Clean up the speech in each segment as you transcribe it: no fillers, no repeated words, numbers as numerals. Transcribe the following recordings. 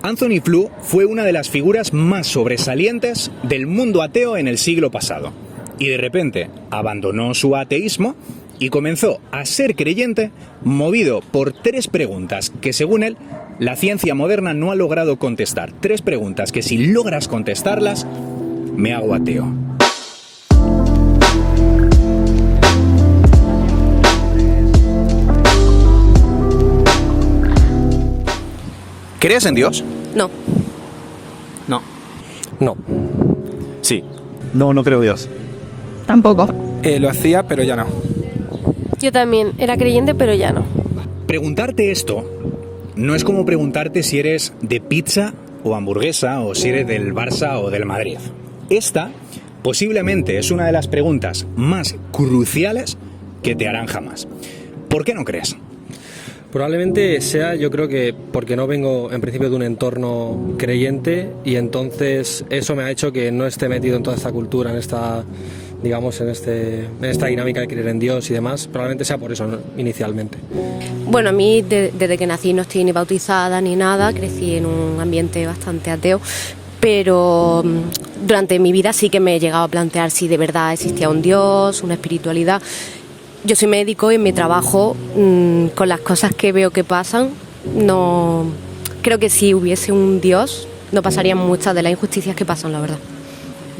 Anthony Flew fue una de las figuras más sobresalientes del mundo ateo en el siglo pasado. Y de repente abandonó su ateísmo y comenzó a ser creyente movido por 3 preguntas que, según él, la ciencia moderna no ha logrado contestar. 3 preguntas que, si logras contestarlas, me hago ateo. ¿Crees en Dios? No. No. No. Sí. No, no creo en Dios. Tampoco. Lo hacía, pero ya no. Yo también era creyente, pero ya no. Preguntarte esto no es como preguntarte si eres de pizza o hamburguesa o si eres del Barça o del Madrid. Esta posiblemente es una de las preguntas más cruciales que te harán jamás. ¿Por qué no crees? Probablemente sea, yo creo que porque no vengo en principio de un entorno creyente y entonces eso me ha hecho que no esté metido en toda esta cultura, en esta, digamos, en esta dinámica de creer en Dios y demás. Probablemente sea por eso, ¿no? Inicialmente. Bueno, a mí desde que nací no estoy ni bautizada ni nada, crecí en un ambiente bastante ateo, pero durante mi vida sí que me he llegado a plantear si de verdad existía un Dios, una espiritualidad. Yo soy médico y en mi trabajo, con las cosas que veo que pasan, no creo que si hubiese un Dios no pasarían muchas de las injusticias que pasan, la verdad.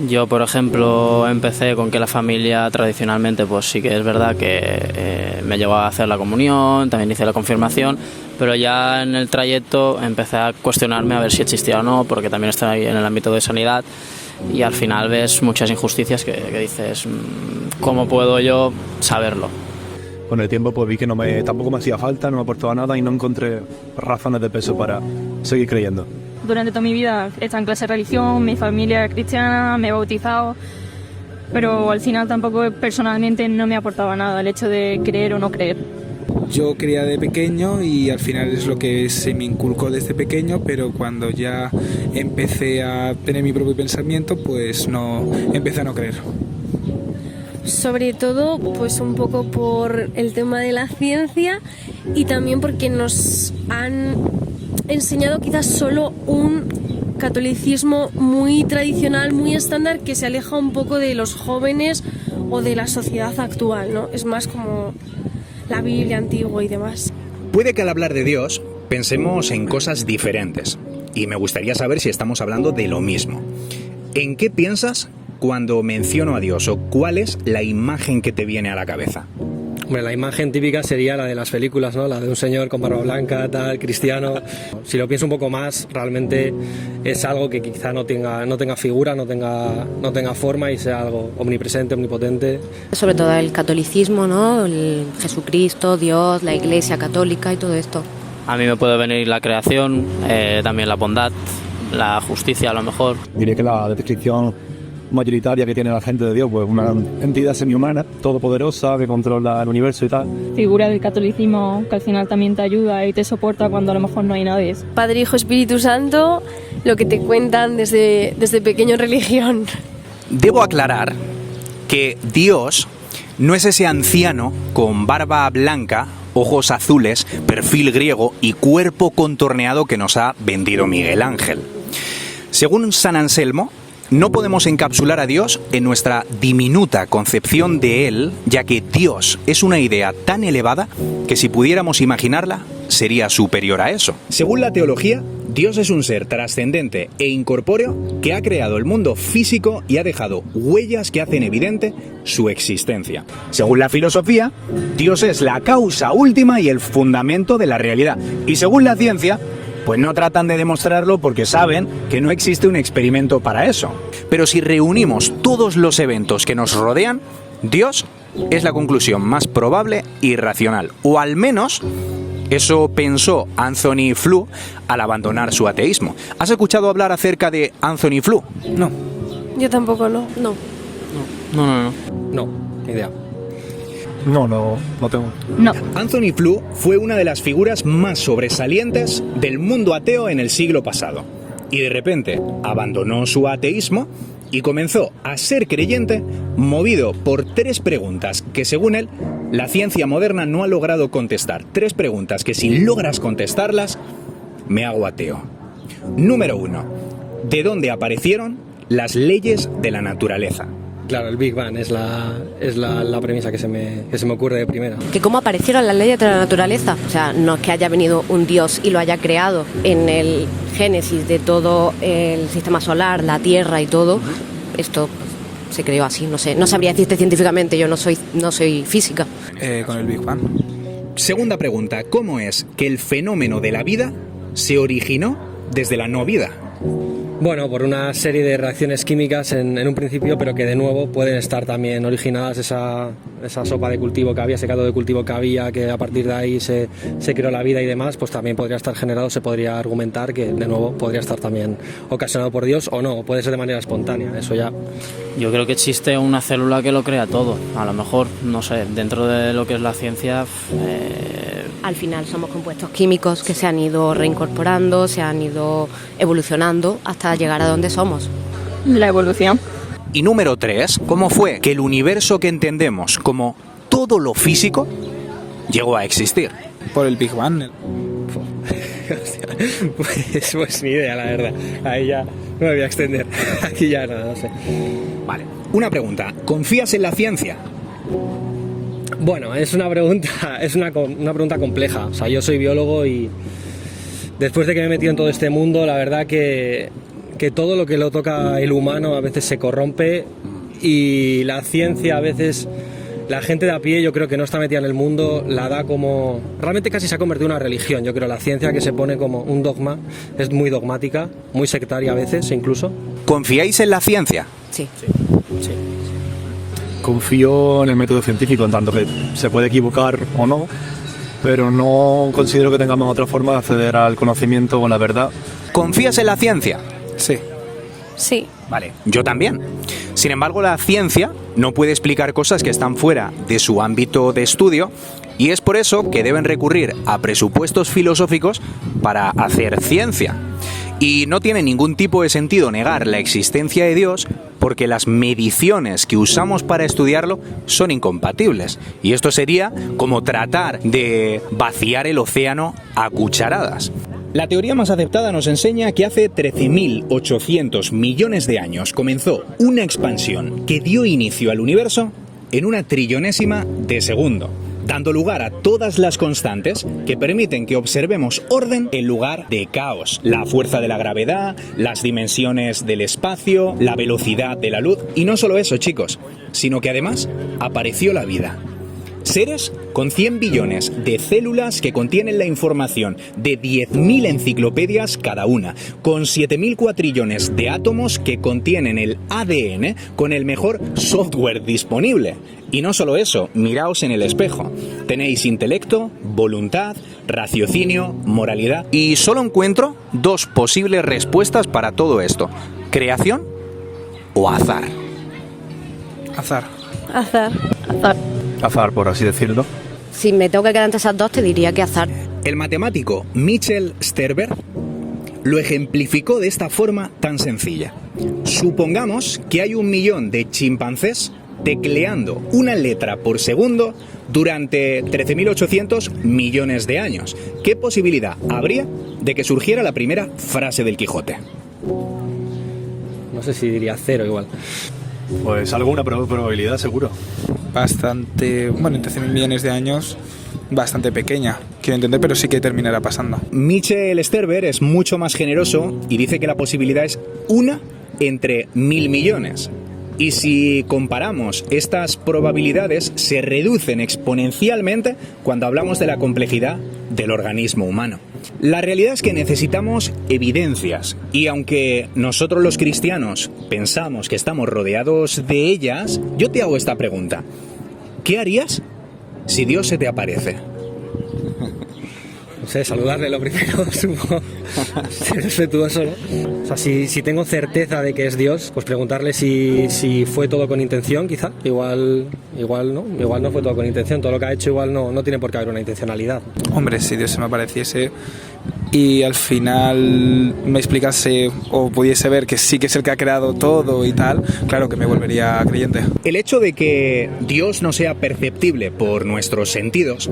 Yo, por ejemplo, empecé con que la familia tradicionalmente, pues sí que es verdad que me llevó a hacer la comunión, también hice la confirmación, pero ya en el trayecto empecé a cuestionarme a ver si existía o no, porque también estoy ahí en el ámbito de sanidad y al final ves muchas injusticias que dices, ¿cómo puedo yo saberlo? Con el tiempo pues vi que tampoco me hacía falta, no me aportaba nada y no encontré razones de peso para seguir creyendo. Durante toda mi vida he estado en clase de religión, mi familia es cristiana, me he bautizado, pero al final tampoco personalmente no me aportaba nada el hecho de creer o no creer. Yo creía de pequeño y al final es lo que se me inculcó desde pequeño, pero cuando ya empecé a tener mi propio pensamiento, pues empecé a no creer. Sobre todo, pues un poco por el tema de la ciencia y también porque nos han enseñado quizás solo un catolicismo muy tradicional, muy estándar, que se aleja un poco de los jóvenes o de la sociedad actual, ¿no? Es más como la Biblia antigua y demás. Puede que al hablar de Dios pensemos en cosas diferentes y me gustaría saber si estamos hablando de lo mismo. ¿En qué piensas cuando menciono a Dios o cuál es la imagen que te viene a la cabeza? Hombre, la imagen típica sería la de las películas, ¿no? La de un señor con barba blanca, tal, cristiano. Si lo pienso un poco más, realmente es algo que quizá no tenga figura, no tenga forma y sea algo omnipresente, omnipotente. Sobre todo el catolicismo, ¿no? El Jesucristo, Dios, la Iglesia católica y todo esto. A mí me puede venir la creación, también la bondad, la justicia a lo mejor. Diría que la descripción mayoritaria que tiene la gente de Dios, pues una entidad semihumana, todopoderosa, que controla el universo y tal. Figura del catolicismo que al final también te ayuda y te soporta cuando a lo mejor no hay nadie. Padre, Hijo, Espíritu Santo, lo que te cuentan desde pequeño en religión. Debo aclarar que Dios no es ese anciano con barba blanca, ojos azules, perfil griego y cuerpo contorneado que nos ha vendido Miguel Ángel. Según San Anselmo, no podemos encapsular a Dios en nuestra diminuta concepción de Él, ya que Dios es una idea tan elevada que si pudiéramos imaginarla, sería superior a eso. Según la teología, Dios es un ser trascendente e incorpóreo que ha creado el mundo físico y ha dejado huellas que hacen evidente su existencia. Según la filosofía, Dios es la causa última y el fundamento de la realidad. Y según la ciencia, pues no tratan de demostrarlo porque saben que no existe un experimento para eso. Pero si reunimos todos los eventos que nos rodean, Dios es la conclusión más probable y racional. O al menos eso pensó Anthony Flew al abandonar su ateísmo. ¿Has escuchado hablar acerca de Anthony Flew? No. Yo tampoco, no. No, ni idea. No tengo. No. Anthony Flew fue una de las figuras más sobresalientes del mundo ateo en el siglo pasado. Y de repente abandonó su ateísmo y comenzó a ser creyente movido por 3 preguntas que, según él, la ciencia moderna no ha logrado contestar. 3 preguntas que si logras contestarlas, me hago ateo. Número 1. ¿De dónde aparecieron las leyes de la naturaleza? Claro, el Big Bang es la premisa que se me ocurre de primera. Que cómo aparecieron las leyes de la naturaleza. O sea, no es que haya venido un dios y lo haya creado en el génesis de todo el sistema solar, la Tierra y todo. Esto se creó así, no sé. No sabría decirte científicamente, yo no soy física. Con el Big Bang. Segunda pregunta. ¿Cómo es que el fenómeno de la vida se originó desde la no vida? Bueno, por una serie de reacciones químicas en un principio, pero que de nuevo pueden estar también originadas esa sopa de cultivo que había, ese caldo de cultivo que había, que a partir de ahí se creó la vida y demás, pues también podría estar generado, se podría argumentar que de nuevo podría estar también ocasionado por Dios o no, puede ser de manera espontánea, eso ya. Yo creo que existe una célula que lo crea todo. A lo mejor, no sé, dentro de lo que es la ciencia... Al final somos compuestos químicos que se han ido reincorporando, se han ido evolucionando hasta llegar a donde somos. La evolución. Y número 3. ¿Cómo fue que el universo que entendemos como todo lo físico llegó a existir? Por el Big Bang. Pues ni idea, la verdad. Ahí ya no me voy a extender. Aquí ya nada, no sé. Vale. Una pregunta. ¿Confías en la ciencia? Bueno, es una pregunta compleja. O sea, yo soy biólogo y después de que me he metido en todo este mundo, la verdad que todo lo que lo toca el humano a veces se corrompe y la ciencia a veces, la gente de a pie, yo creo que no está metida en el mundo, la da como... Realmente casi se ha convertido en una religión, yo creo. La ciencia que se pone como un dogma es muy dogmática, muy sectaria a veces incluso. ¿Confiáis en la ciencia? Sí. Confío en el método científico, en tanto que se puede equivocar o no, pero no considero que tengamos otra forma de acceder al conocimiento o la verdad. ¿Confías en la ciencia? Sí. Sí. Vale, yo también. Sin embargo, la ciencia no puede explicar cosas que están fuera de su ámbito de estudio y es por eso que deben recurrir a presupuestos filosóficos para hacer ciencia. Y no tiene ningún tipo de sentido negar la existencia de Dios porque las mediciones que usamos para estudiarlo son incompatibles. Y esto sería como tratar de vaciar el océano a cucharadas. La teoría más aceptada nos enseña que hace 13.800 millones de años comenzó una expansión que dio inicio al universo en una trillonésima de segundo, dando lugar a todas las constantes que permiten que observemos orden en lugar de caos. La fuerza de la gravedad, las dimensiones del espacio, la velocidad de la luz. Y no solo eso, chicos, sino que además apareció la vida. Seres con 100 billones de células que contienen la información de 10.000 enciclopedias cada una, con 7.000 cuatrillones de átomos que contienen el ADN con el mejor software disponible. Y no solo eso, miraos en el espejo. Tenéis intelecto, voluntad, raciocinio, moralidad. Y solo encuentro dos posibles respuestas para todo esto: creación o azar. Azar. Azar, por así decirlo. Si me tengo que quedar entre esas dos, te diría que azar. El matemático Michel Sterber lo ejemplificó de esta forma tan sencilla. Supongamos que hay 1 millón de chimpancés tecleando una letra por segundo durante 13.800 millones de años. ¿Qué posibilidad habría de que surgiera la primera frase del Quijote? No sé si diría 0 igual. Pues alguna probabilidad seguro. Bastante, bueno, en 13.000 millones de años, bastante pequeña, quiero entender, pero sí que terminará pasando. Michel Sterber es mucho más generoso y dice que la posibilidad es 1 entre 1.000 millones. Y si comparamos estas probabilidades, se reducen exponencialmente cuando hablamos de la complejidad del organismo humano. La realidad es que necesitamos evidencias, y aunque nosotros los cristianos pensamos que estamos rodeados de ellas, yo te hago esta pregunta: ¿qué harías si Dios se te aparece? No sé, saludarle lo primero, supongo. Ser respetuoso, ¿no? O sea, si tengo certeza de que es Dios, pues preguntarle si fue todo con intención, quizá. Igual no fue todo con intención. Todo lo que ha hecho igual no tiene por qué haber una intencionalidad. Hombre, si Dios se me apareciese, y al final me explicase o pudiese ver que sí que es el que ha creado todo y tal, claro que me volvería creyente. El hecho de que Dios no sea perceptible por nuestros sentidos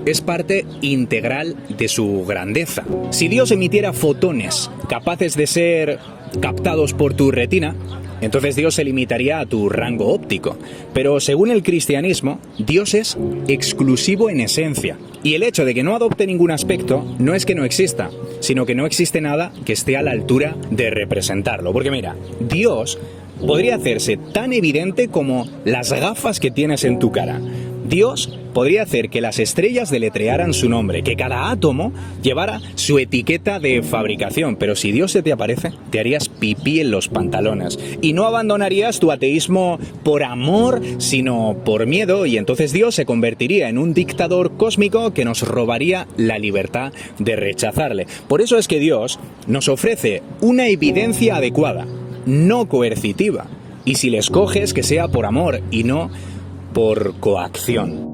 es parte integral de su grandeza. Si Dios emitiera fotones capaces de ser captados por tu retina, entonces Dios se limitaría a tu rango óptico. Pero según el cristianismo, Dios es exclusivo en esencia. Y el hecho de que no adopte ningún aspecto no es que no exista, sino que no existe nada que esté a la altura de representarlo. Porque mira, Dios podría hacerse tan evidente como las gafas que tienes en tu cara. Dios podría hacer que las estrellas deletrearan su nombre, que cada átomo llevara su etiqueta de fabricación, pero si Dios se te aparece, te harías pipí en los pantalones y no abandonarías tu ateísmo por amor, sino por miedo, y entonces Dios se convertiría en un dictador cósmico que nos robaría la libertad de rechazarle. Por eso es que Dios nos ofrece una evidencia adecuada, no coercitiva, y si le escoges, que sea por amor y no por coacción.